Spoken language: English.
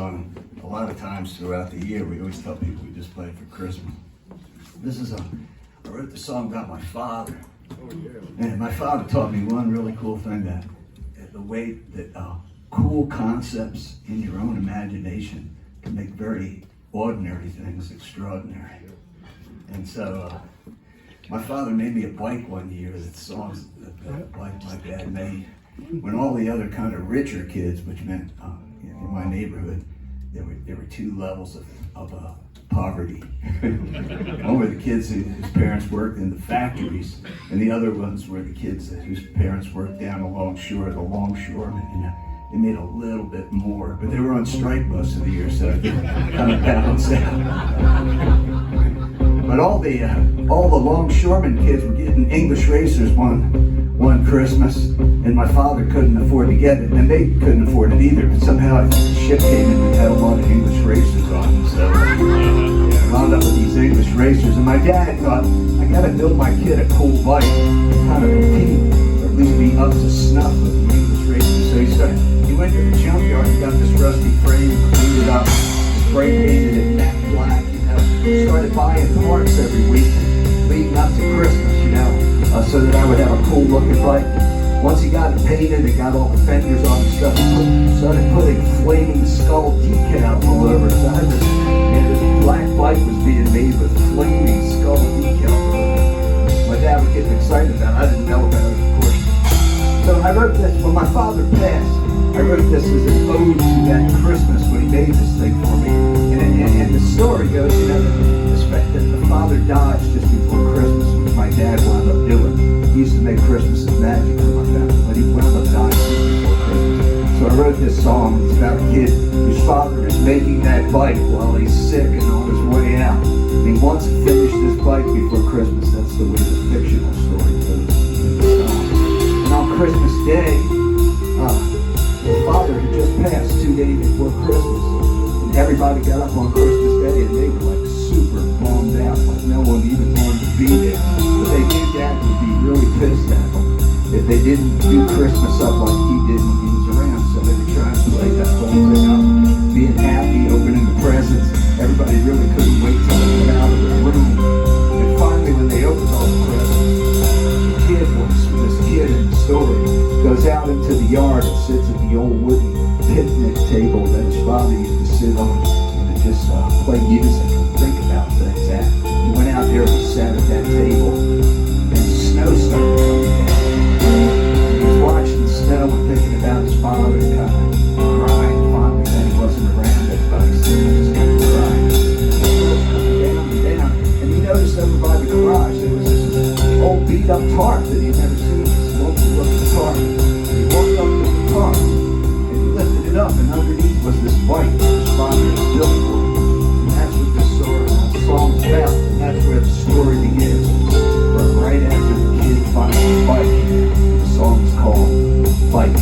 song a lot of times throughout the year. We always tell people we just play it for Christmas. I wrote the song about my father. Oh, yeah. And my father taught me one really cool thing, that the way that cool concepts in your own imagination can make very ordinary things extraordinary. And so my father made me a bike one year, that songs that bike my dad made, when all the other kind of richer kids, which meant in my neighborhood, there were two levels of poverty. One were the kids whose parents worked in the factories, and the other ones were the kids whose parents worked down along shore, the longshoremen. And they made a little bit more, but they were on strike most of the year, so it kind of balanced out. But all the longshoremen kids were getting English racers one Christmas, and my father couldn't afford to get it, and they couldn't afford it either. But somehow I think the ship came in and had a lot of English racers on it, so I wound up with these English racers. And my dad thought, I gotta build my kid a cool bike, kind of compete, or at least be up to snuff with the English racers. So he went to the junkyard and got this rusty frame, cleaned it up, spray painted it matte black, started buying parts every week leading up to Christmas, so that I would have a cool looking bike. Once he got it painted and got all the fenders on and stuff, he started putting flaming skull decals all over it. So I had this black bike was being made with flaming skull decals all over it. My dad was getting excited about it. I didn't know about it, of course. So I wrote this, when my father passed, I wrote this as an ode to that Christmas when he made this thing for me. And the story goes, that the father died just before Christmas, which my dad wound up doing. He used to make Christmases magic for my family, but he wound up dying just before Christmas. So I wrote this song. It's about a kid whose father is making that bike while he's sick and on his way out. And he wants to finish this bike before Christmas. That's the way the fictional story goes in the song. And on Christmas Day, his father had just passed 2 days before Christmas. And everybody got up on Christmas Day and they were like super bummed out, like no one even wanted to be there. But they knew Dad would be really pissed at them if they didn't do Christmas up like he did when he was around. So they were trying to play that whole thing up, being happy, opening the presents. Everybody really couldn't wait till they went out of the room. And finally, when they opened all the presents, this kid in the story goes out into the yard and sits at the old wooden picnic table that his father used to sit on and just play music and think about things. He went out there and he sat at that table, and the snow started coming down. He was watching the snow and thinking about his father and kind of crying. Finally, then he wasn't around everybody, so he just kind of cried. And he noticed over by the garage there was this old beat-up tarp that he'd never seen. This smoky-looking tarp. He walked up to the tarp and he lifted it up, and underneath was this bike that his father had built for him. And that's what this song's about, and that's where the story begins. Right after the kid finds the bike, the song's called Bike.